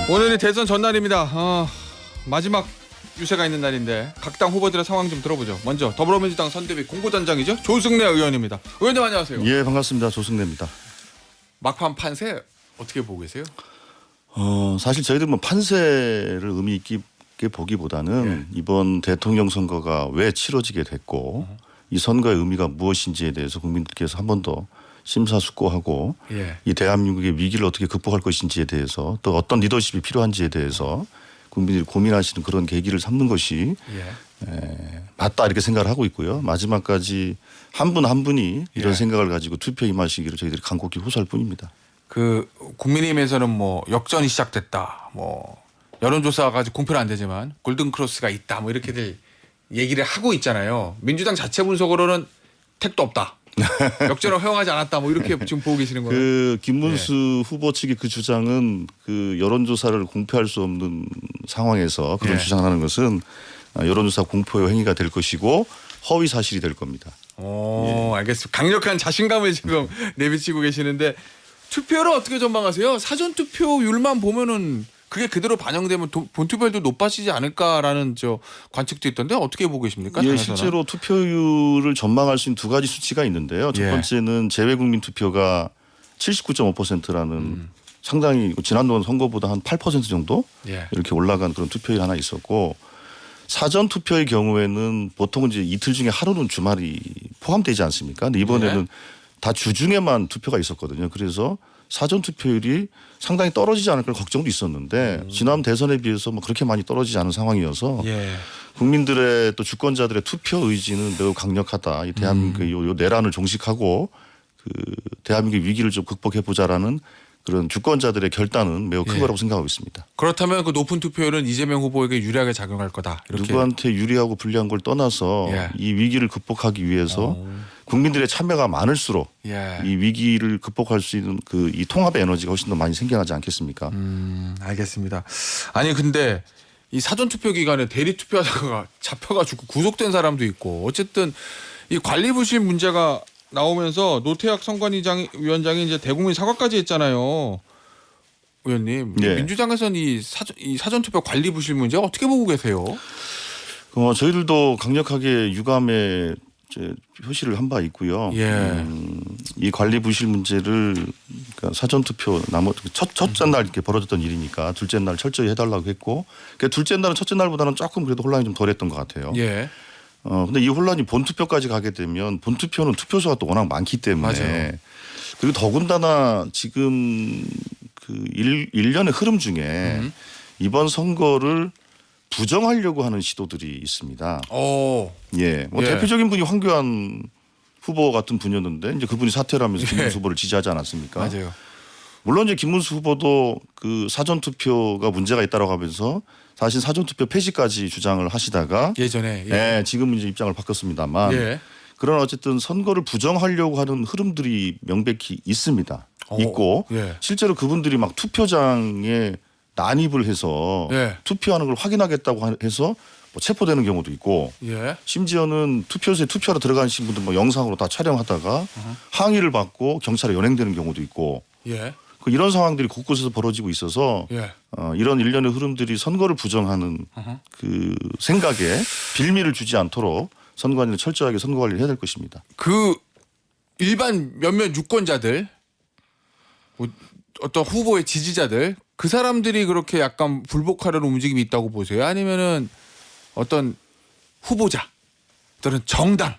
오늘이 대선 전날입니다. 마지막 유세가 있는 날인데 각 당 후보들의 상황 좀 들어보죠. 먼저 더불어민주당 선대위 공보단장이죠. 조승래 의원입니다. 의원님 안녕하세요. 예, 반갑습니다. 조승래입니다. 막판 판세 어떻게 보고 계세요? 사실 저희들 뭐 판세를 의미 있게 보기보다는 이번 대통령 선거가 왜 치러지게 됐고 이 선거의 의미가 무엇인지에 대해서 국민들께서 한 번 더 심사숙고하고 이 대한민국의 위기를 어떻게 극복할 것인지에 대해서 또 어떤 리더십이 필요한지에 대해서 국민들이 고민하시는 그런 계기를 삼는 것이 맞다 이렇게 생각을 하고 있고요. 마지막까지 한 분 한 분이 이런 생각을 가지고 투표에 임하시기를 저희들이 간곡히 호소할 뿐입니다. 그 국민의힘에서는 뭐 역전이 시작됐다. 뭐 여론조사가 아직 공표는 안 되지만 골든크로스가 있다. 뭐 이렇게들 얘기를 하고 있잖아요. 민주당 자체 분석으로는 택도 없다. 역전을 허용하지 않았다. 뭐 이렇게 지금 보고 계시는 거예요. 그 김문수 후보 측의 그 주장은 그 여론조사를 공표할 수 없는 상황에서 그런 주장하는 것은 여론조사 공포의 행위가 될 것이고 허위 사실이 될 겁니다. 알겠습니다. 강력한 자신감을 지금 내비치고 계시는데 투표를 어떻게 전망하세요? 사전 투표율만 보면은 그게 그대로 반영되면 본투표율도 높아지지 않을까라는 관측도 있던데 어떻게 보고 계십니까? 예, 실제로 투표율을 전망할 수 있는 두 가지 수치가 있는데요. 첫 번째는 재외국민 투표가 79.5%라는 상당히 지난번 선거보다 한 8% 정도 이렇게 올라간 그런 투표율이 하나 있었고 사전 투표의 경우에는 보통은 이제 이틀 중에 하루는 주말이 포함되지 않습니까? 근데 이번에는 다 주중에만 투표가 있었거든요. 그래서 사전 투표율이 상당히 떨어지지 않을 걱정도 있었는데 지난 대선에 비해서 뭐 그렇게 많이 떨어지지 않은 상황이어서 국민들의 또 주권자들의 투표 의지는 매우 강력하다. 이 대한민국의 요 내란을 종식하고 그 대한민국의 위기를 좀 극복해 보자라는 그런 주권자들의 결단은 매우 큰 거라고 생각하고 있습니다. 그렇다면 그 높은 투표율은 이재명 후보에게 유리하게 작용할 거다. 이렇게. 누구한테 유리하고 불리한 걸 떠나서 이 위기를 극복하기 위해서 국민들의 참여가 많을수록 이 위기를 극복할 수 있는 그 이 통합의 에너지가 훨씬 더 많이 생겨나지 않겠습니까? 알겠습니다. 아니 근데 이 사전 투표 기간에 대리 투표하다가 잡혀가지고 구속된 사람도 있고 어쨌든 이 관리 부실 문제가 나오면서 노태학 선관위원장이 이제 대국민 사과까지 했잖아요. 의원님, 민주당에서는 이 사전 투표 관리 부실 문제 어떻게 보고 계세요? 저희들도 강력하게 유감의 표시를 한 바 있고요. 이 관리 부실 문제를 그러니까 사전 투표 첫째 날 이렇게 벌어졌던 일이니까 둘째 날 철저히 해달라고 했고, 그러니까 둘째 날은 첫째 날보다는 조금 그래도 혼란이 좀 덜했던 것 같아요. 근데 이 혼란이 본투표까지 가게 되면 본투표는 투표소가 또 워낙 많기 때문에 그리고 더군다나 지금 그 일련의 흐름 중에 이번 선거를 부정하려고 하는 시도들이 있습니다. 대표적인 분이 황교안 후보 같은 분이었는데 이제 그분이 사퇴를 하면서 김문수 후보를 지지하지 않았습니까? 맞아요. 물론 이제 김문수 후보도 그 사전 투표가 문제가 있다고 하면서 사실 사전 투표 폐지까지 주장을 하시다가 예전에 지금은 이제 입장을 바꿨습니다만 그러나 어쨌든 선거를 부정하려고 하는 흐름들이 명백히 있습니다. 있고 실제로 그분들이 막 투표장에 난입을 해서 투표하는 걸 확인하겠다고 해서 뭐 체포되는 경우도 있고 심지어는 투표소에 투표하러 들어가신 분들 뭐 영상으로 다 촬영하다가 항의를 받고 경찰에 연행되는 경우도 있고 이런 상황들이 곳곳에서 벌어지고 있어서 이런 일련의 흐름들이 선거를 부정하는 그 생각에 빌미를 주지 않도록 선관위는 철저하게 선거 관리를 해야 될 것입니다. 그 일반 몇몇 유권자들 어떤 후보의 지지자들 그 사람들이 그렇게 약간 불복하려는 움직임이 있다고 보세요? 아니면은 어떤 후보자 또는 정당이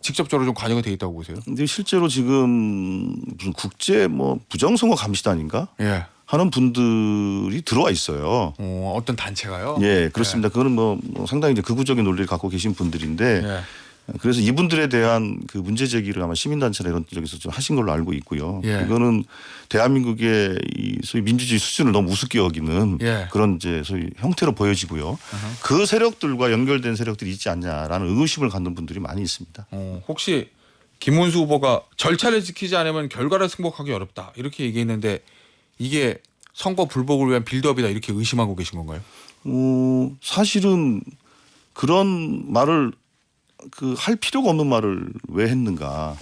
직접적으로 좀 관여가 돼 있다고 보세요? 근데 실제로 지금 무슨 국제 뭐 부정선거 감시단인가 하는 분들이 들어와 있어요. 어떤 단체가요? 그렇습니다. 그거는 뭐 상당히 이제 극우적인 논리를 갖고 계신 분들인데 그래서 이분들에 대한 그 문제 제기를 아마 시민단체나 이런 쪽에서 좀 하신 걸로 알고 있고요. 이거는 대한민국의 이 소위 민주주의 수준을 너무 우습게 여기는 그런 이제 소위 형태로 보여지고요. 그 세력들과 연결된 세력들이 있지 않냐라는 의구심을 갖는 분들이 많이 있습니다. 혹시 김문수 후보가 절차를 지키지 않으면 결과를 승복하기 어렵다 이렇게 얘기했는데 이게 선거 불복을 위한 빌드업이다 이렇게 의심하고 계신 건가요? 사실은 그런 말을 그 할 필요가 없는 말을 왜 했는가?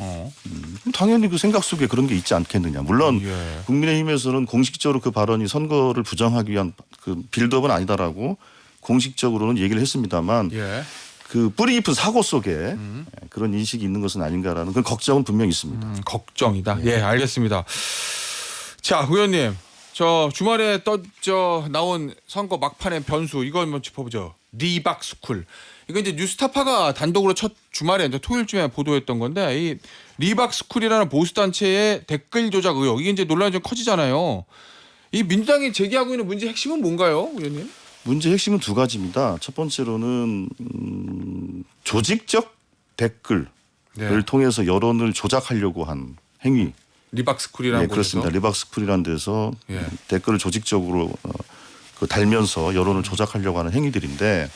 당연히 그 생각 속에 그런 게 있지 않겠느냐. 물론 예. 국민의힘에서는 공식적으로 그 발언이 선거를 부정하기 위한 그 빌드업은 아니다라고 공식적으로는 얘기를 했습니다만 예. 그 뿌리 깊은 사고 속에 그런 인식이 있는 것은 아닌가라는 그런 걱정은 분명히 있습니다. 걱정이다. 예, 알겠습니다. 자, 의원님, 저 주말에 나온 선거 막판의 변수 이거 한번 짚어보죠. 리박스쿨. 이거 이제 뉴스타파가 단독으로 첫 주말에 이제 토요일쯤에 보도했던 건데 이 리박스쿨이라는 보수 단체의 댓글 조작 의혹 이게 이제 논란이 좀 커지잖아요. 이 민주당이 제기하고 있는 문제 핵심은 뭔가요, 의원님? 문제 핵심은 두 가지입니다. 첫 번째로는 조직적 댓글을 통해서 여론을 조작하려고 한 행위. 리박스쿨이라는 곳에서. 그렇습니다. 리박스쿨이라는 데서 댓글을 조직적으로 그 달면서 여론을 조작하려고 하는 행위들인데,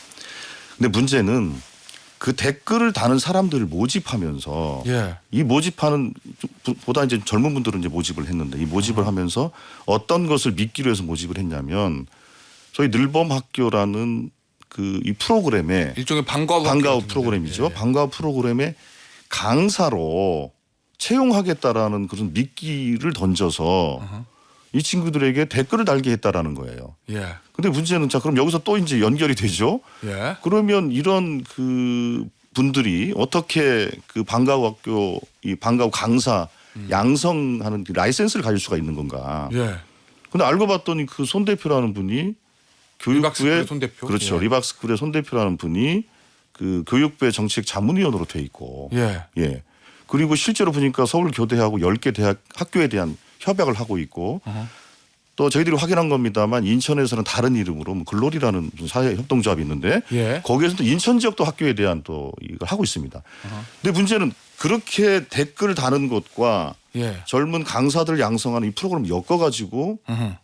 근데 문제는 그 댓글을 다는 사람들을 모집하면서 이 모집하는 보다 이제 젊은 분들은 이제 모집을 했는데 이 모집을 하면서 어떤 것을 믿기로 해서 모집을 했냐면 저희 늘봄학교라는 그 이 프로그램에 일종의 방과후 프로그램이죠. 방과후 프로그램에 강사로 채용하겠다라는 그런 미끼를 던져서 이 친구들에게 댓글을 달게 했다라는 거예요. 근데 문제는 자 그럼 여기서 또 이제 연결이 되죠. 그러면 이런 그 분들이 어떻게 그 방과후 학교 이 방과후 강사 양성하는 라이센스를 가질 수가 있는 건가? 근데 알고 봤더니 그 손 대표라는 분이 교육부의 손대표. 그렇죠. 리박스쿨의 손 대표라는 분이 그 교육부의 정책 자문위원으로 돼 있고, 그리고 실제로 보니까 서울교대하고 10개 대학 학교에 대한 협약을 하고 있고, 또 저희들이 확인한 겁니다만 인천에서는 다른 이름으로 뭐 글로리라는 사회협동조합이 있는데 거기에서도 인천 지역도 학교에 대한 또 이걸 하고 있습니다. 근데 문제는 그렇게 댓글을 다는 것과 젊은 강사들 양성하는 이 프로그램을 엮어가지고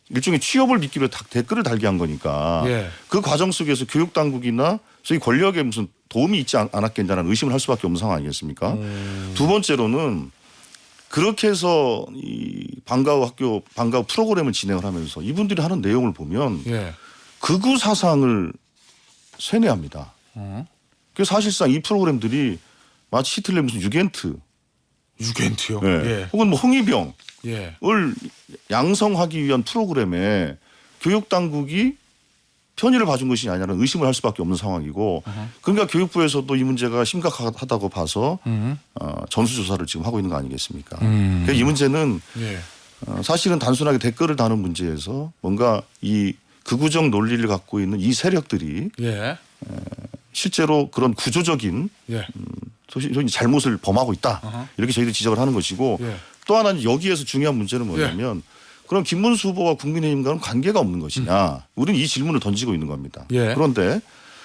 일종의 취업을 미끼로 댓글을 달게 한 거니까 그 과정 속에서 교육당국이나 소위 권력에 무슨 도움이 있지 않았겠냐는 의심을 할 수밖에 없는 상황 아니겠습니까? 두 번째로는 그렇게 해서 이 방과후 프로그램을 진행을 하면서 이분들이 하는 내용을 보면 극우 사상을 세뇌합니다. 그 사실상 이 프로그램들이 마치 히틀러의 무슨 유겐트요? 혹은 뭐 홍위병을 양성하기 위한 프로그램에 교육 당국이 편의를 봐준 것이 아니라는 의심을 할 수밖에 없는 상황이고, 그러니까 교육부에서도 이 문제가 심각하다고 봐서 전수조사를 지금 하고 있는 거 아니겠습니까? 그러니까 이 문제는 사실은 단순하게 댓글을 다는 문제에서 뭔가 이 극우적 논리를 갖고 있는 이 세력들이 실제로 그런 구조적인 소위 잘못을 범하고 있다. 이렇게 저희들이 지적을 하는 것이고, 또 하나는 여기에서 중요한 문제는 뭐냐면 그럼 김문수 후보와 국민의힘과는 관계가 없는 것이냐. 우리는 이 질문을 던지고 있는 겁니다. 그런데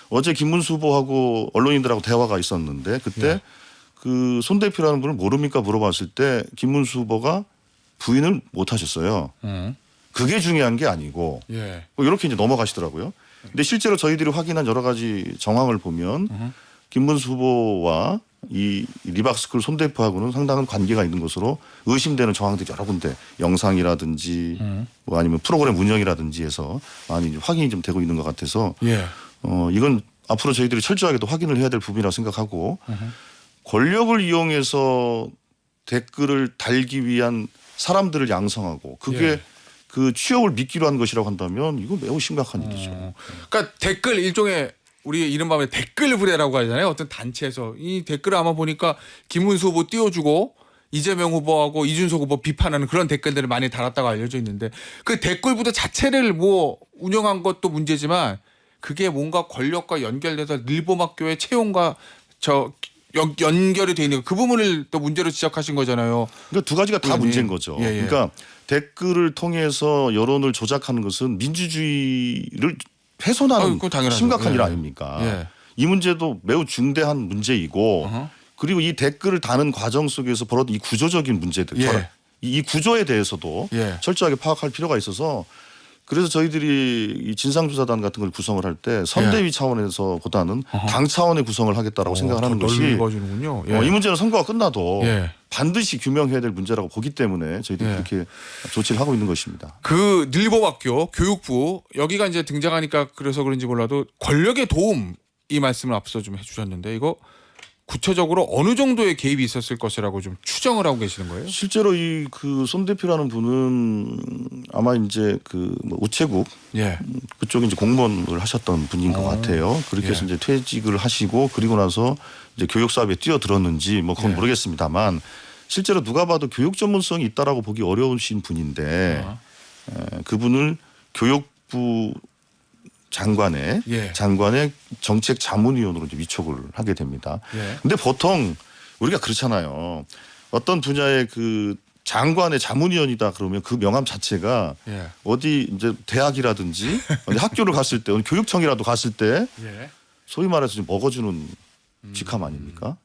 어제 김문수 후보하고 언론인들하고 대화가 있었는데 그때 그 손 대표라는 분을 모릅니까 물어봤을 때 김문수 후보가 부인을 못 하셨어요. 그게 중요한 게 아니고 뭐 이렇게 이제 넘어가시더라고요. 근데 실제로 저희들이 확인한 여러 가지 정황을 보면 김문수 후보와 이 리박스쿨 손 대표하고는 상당한 관계가 있는 것으로 의심되는 정황들이 여러 군데 영상이라든지 뭐 아니면 프로그램 운영이라든지 해서 많이 확인이 좀 되고 있는 것 같아서 이건 앞으로 저희들이 철저하게도 확인을 해야 될 부분이라고 생각하고, 권력을 이용해서 댓글을 달기 위한 사람들을 양성하고 그게 그 취업을 미끼로 한 것이라고 한다면 이거 매우 심각한 일이죠. 그러니까 댓글 일종의 우리 이른바 댓글 부대라고 하잖아요. 어떤 단체에서 이 댓글을 아마 보니까 김문수 후보 띄워주고 이재명 후보하고 이준석 후보 비판하는 그런 댓글들을 많이 달았다고 알려져 있는데 그 댓글 부대 자체를 뭐 운영한 것도 문제지만 그게 뭔가 권력과 연결돼서 늘봄학교의 채용과 연결이 돼 있는 그 부분을 또 문제로 지적하신 거잖아요. 그러니까 두 가지가 다 문제인 거죠. 그러니까 댓글을 통해서 여론을 조작하는 것은 민주주의를 훼손하는 심각한 일 아닙니까? 이 문제도 매우 중대한 문제이고 그리고 이 댓글을 다는 과정 속에서 벌어진 이 구조적인 문제들 이 구조에 대해서도 철저하게 파악할 필요가 있어서, 그래서 저희들이 이 진상조사단 같은 걸 구성을 할 때 선대위 차원에서보다는 당 차원의 구성을 하겠다라고 생각을 하는 것이 이 문제는 선거가 끝나도 반드시 규명해야 될 문제라고 보기 때문에 저희들이 그렇게 조치를 하고 있는 것입니다. 그 늘봄학교 교육부 여기가 이제 등장하니까 그래서 그런지 몰라도 권력의 도움 이 말씀을 앞서 좀 해주셨는데 이거 구체적으로 어느 정도의 개입이 있었을 것이라고 좀 추정을 하고 계시는 거예요? 실제로 이 그 손 대표라는 분은 아마 이제 그뭐 우체국 예. 그쪽에 이제 공무원을 하셨던 분인 것 같아요. 그렇게 해서 이제 퇴직을 하시고 그리고 나서 이제 교육 사업에 뛰어들었는지 뭐 그건 모르겠습니다만 실제로 누가 봐도 교육 전문성이 있다라고 보기 어려우신 분인데 그분을 교육부 장관의 정책 자문위원으로 이제 위촉을 하게 됩니다. 근데 보통 우리가 그렇잖아요. 어떤 분야의 그 장관의 자문위원이다 그러면 그 명함 자체가 어디 이제 대학이라든지 어디 학교를 갔을 때 어디 교육청이라도 갔을 때 소위 말해서 좀 먹어주는 직함 아닙니까?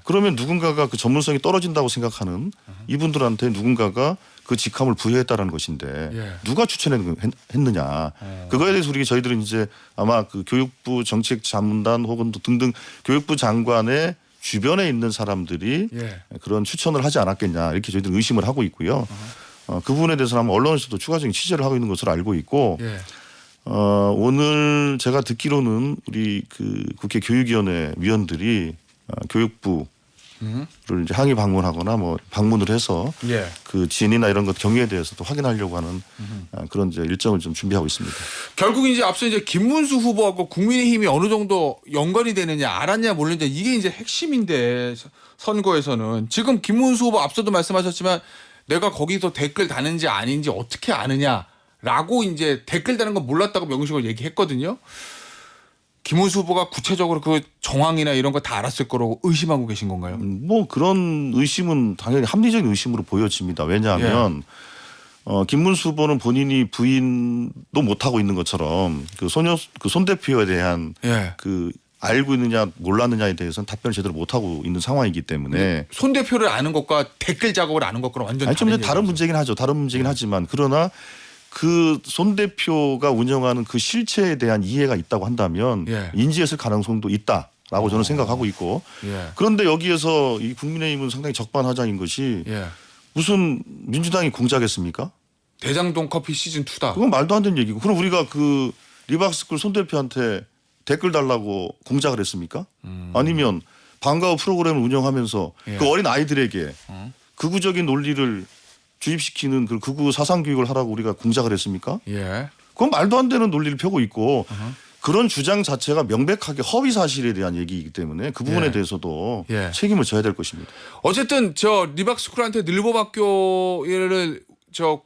그러면 누군가가 그 전문성이 떨어진다고 생각하는 이분들한테 누군가가 그 직함을 부여했다라는 것인데 누가 추천했느냐 그거에 대해서 저희들은 이제 아마 그 교육부 정책자문단 혹은 또 등등 교육부 장관의 주변에 있는 사람들이 그런 추천을 하지 않았겠냐 이렇게 저희들은 의심을 하고 있고요. 그 부분에 대해서는 아마 언론에서도 추가적인 취재를 하고 있는 것으로 알고 있고 오늘 제가 듣기로는 우리 그 국회 교육위원회 위원들이 교육부를 이제 항의 방문하거나 뭐 방문을 해서 그 진이나 이런 것 경위에 대해서도 확인하려고 하는 그런 이제 일정을 좀 준비하고 있습니다. 결국 이제 앞서 이제 김문수 후보하고 국민의힘이 어느 정도 연관이 되느냐 알았냐 모르느냐 이게 이제 핵심인데 선거에서는 지금 김문수 후보 앞서도 말씀하셨지만 내가 거기서 댓글 다는지 아닌지 어떻게 아느냐라고 이제 댓글 다는 건 몰랐다고 명식으로 얘기했거든요. 김문수 후보가 구체적으로 그 정황이나 이런 거 다 알았을 거라고 의심하고 계신 건가요? 뭐 그런 의심은 당연히 합리적인 의심으로 보여집니다. 왜냐하면 김문수 후보는 본인이 부인도 못 하고 있는 것처럼 그 손 대표에 대한 그 알고 있느냐 몰랐느냐에 대해서는 답변을 제대로 못 하고 있는 상황이기 때문에 손 대표를 아는 것과 댓글 작업을 아는 것과는 완전 좀 다른 문제긴 하죠. 다른 문제긴 하지만 그러나 그 손 대표가 운영하는 그 실체에 대한 이해가 있다고 한다면 인지했을 가능성도 있다라고 저는 생각하고 있고 그런데 여기에서 이 국민의힘은 상당히 적반하장인 것이 무슨 민주당이 공작했습니까? 대장동 커피 시즌 2다. 그건 말도 안 되는 얘기고 그럼 우리가 그 리박스쿨 손 대표한테 댓글 달라고 공작을 했습니까? 아니면 방과 후 프로그램을 운영하면서 그 어린 아이들에게 극우적인 논리를 주입시키는 그 극우 사상 교육을 하라고 우리가 공작을 했습니까? 그건 말도 안 되는 논리를 펴고 있고 그런 주장 자체가 명백하게 허위 사실에 대한 얘기이기 때문에 그 부분에 대해서도 책임을 져야 될 것입니다. 어쨌든 저 리박스쿨한테 늘보학교를 저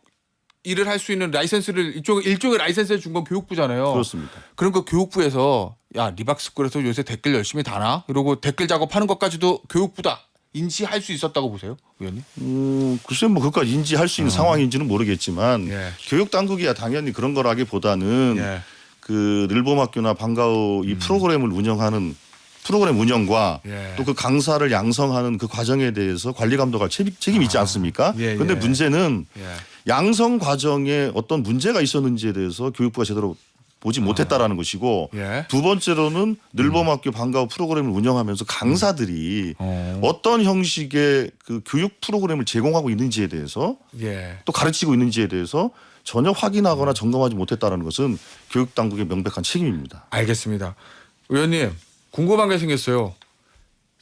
일을 할 수 있는 라이센스를 일종의 라이센스를 준 건 교육부잖아요. 그렇습니다. 그럼 그 교육부에서 야 리박스쿨에서 요새 댓글 열심히 다나? 이러고 댓글 작업하는 것까지도 교육부다. 인지할 수 있었다고 보세요, 의원님? 글쎄 뭐 그것까지 인지할 수 있는 상황인지는 모르겠지만 교육 당국이야 당연히 그런 거라기보다는 그 늘봄학교나 방과후 이 프로그램을 운영하는 프로그램 운영과 또 그 강사를 양성하는 그 과정에 대해서 관리 감독할 책임이 있지 않습니까? 그런데 문제는 양성 과정에 어떤 문제가 있었는지에 대해서 교육부가 제대로 보지 못했다라는 것이고 두 번째로는 늘봄학교 방과후 프로그램을 운영하면서 강사들이 어떤 형식의 그 교육 프로그램을 제공하고 있는지에 대해서 또 가르치고 있는지에 대해서 전혀 확인하거나 점검하지 못했다라는 것은 교육 당국의 명백한 책임입니다. 알겠습니다. 의원님 궁금한 게 생겼어요.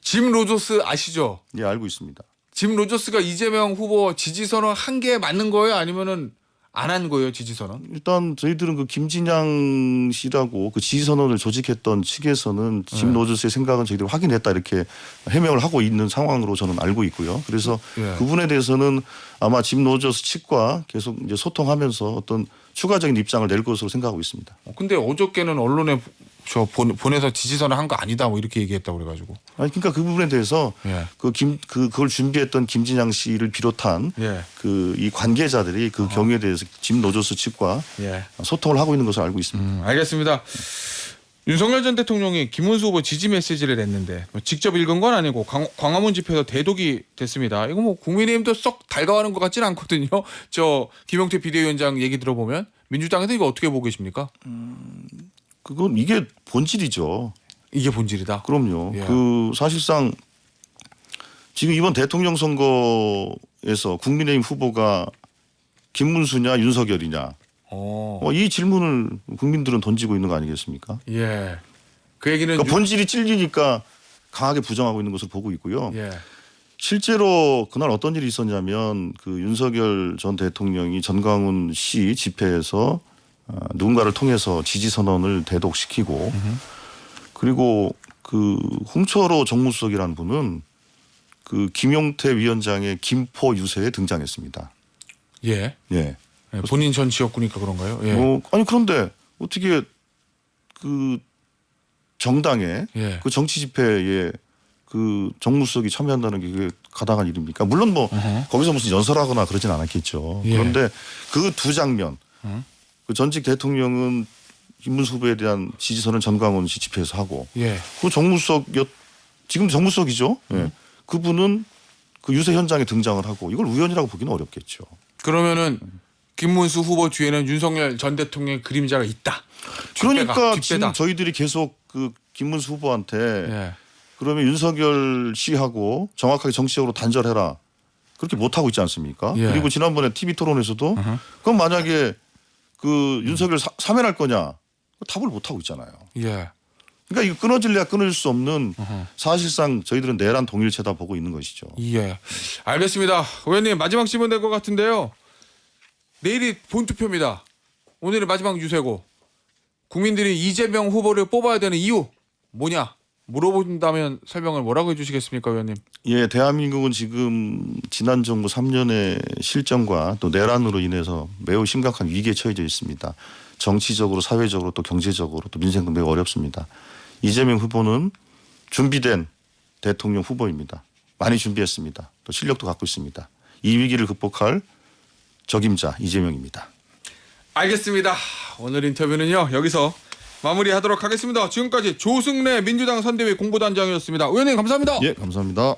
짐 로저스 아시죠? 예, 알고 있습니다. 짐 로저스가 이재명 후보 지지선언 한 게 맞는 거예요? 아니면은 안 한 거예요, 지지선언? 일단 저희들은 그 김진양 씨라고 그 지지선언을 조직했던 측에서는 짐 로저스의 생각은 저희들이 확인했다 이렇게 해명을 하고 있는 상황으로 저는 알고 있고요. 그래서 그분에 대해서는 아마 짐 로저스 측과 계속 이제 소통하면서 어떤 추가적인 입장을 낼 것으로 생각하고 있습니다. 근데 어저께는 언론에 보내서 지지선언 한 거 아니다 뭐 이렇게 얘기했다고 그래가지고. 아니 그러니까 그 부분에 대해서 그걸 준비했던 김진양 씨를 비롯한 그 이 관계자들이 그 경우에 대해서 짐 로저스 측과 소통을 하고 있는 것을 알고 있습니다. 알겠습니다. 윤석열 전 대통령이 김문수 후보 지지 메시지를 냈는데 직접 읽은 건 아니고 광화문 집회에서 대독이 됐습니다. 이거 뭐 국민의힘도 썩 달가워하는 것 같지는 않거든요. 저 김용태 비대위원장 얘기 들어보면 민주당에서 이거 어떻게 보고 계십니까? 그건 이게 본질이죠. 이게 본질이다. 그럼요. 그 사실상 지금 이번 대통령 선거에서 국민의힘 후보가 김문수냐 윤석열이냐 이 질문을 국민들은 던지고 있는 거 아니겠습니까? 그 얘기는 그러니까 본질이 찔리니까 강하게 부정하고 있는 것을 보고 있고요. 예. 실제로 그날 어떤 일이 있었냐면 그 윤석열 전 대통령이 전광훈 씨 집회에서 누군가를 통해서 지지 선언을 대독시키고 그리고 그 홍철호 정무수석이라는 분은 그 김용태 위원장의 김포 유세에 등장했습니다. 예. 예. 예, 본인 전 지역구니까 그런가요? 예. 아니 그런데 어떻게 그 정당의 예. 그 정치 집회에 그 정무수석이 참여한다는 게 그게 가당한 일입니까? 물론 뭐 거기서 무슨 연설하거나 그러진 않았겠죠. 예. 그런데 그 두 장면, 그 전직 대통령은 김문수 후보에 대한 지지선을 전광훈 씨 집회에서 하고, 예. 그 지금 정무수석이죠. 예. 그분은 그 유세 현장에 등장을 하고 이걸 우연이라고 보기는 어렵겠죠. 그러면은 김문수 후보 뒤에는 윤석열 전 대통령의 그림자가 있다. 그러니까 뒷배다. 지금 저희들이 계속 그 김문수 후보한테 예. 그러면 윤석열 씨하고 정확하게 정치적으로 단절해라. 그렇게 못하고 있지 않습니까? 예. 그리고 지난번에 TV 토론에서도 그럼 만약에 그 윤석열 사면할 거냐. 답을 못하고 있잖아요. 예. 그러니까 이거 끊어질래야 끊어질 수 없는 사실상 저희들은 내란 동일체다 보고 있는 것이죠. 예. 알겠습니다. 의원님 마지막 질문 될 것 같은데요. 내일이 본투표입니다. 오늘이 마지막 유세고 국민들이 이재명 후보를 뽑아야 되는 이유 뭐냐 물어본다면 설명을 뭐라고 해주시겠습니까, 의원님? 예, 대한민국은 지금 지난 정부 3년의 실정과 또 내란으로 인해서 매우 심각한 위기에 처해져 있습니다. 정치적으로, 사회적으로, 또 경제적으로, 또 민생도 매우 어렵습니다. 이재명 후보는 준비된 대통령 후보입니다. 많이 준비했습니다. 또 실력도 갖고 있습니다. 이 위기를 극복할 적임자 이재명입니다. 알겠습니다. 오늘 인터뷰는요 여기서 마무리하도록 하겠습니다. 지금까지 조승래 민주당 선대위 공보단장이었습니다. 의원님 감사합니다. 예, 감사합니다.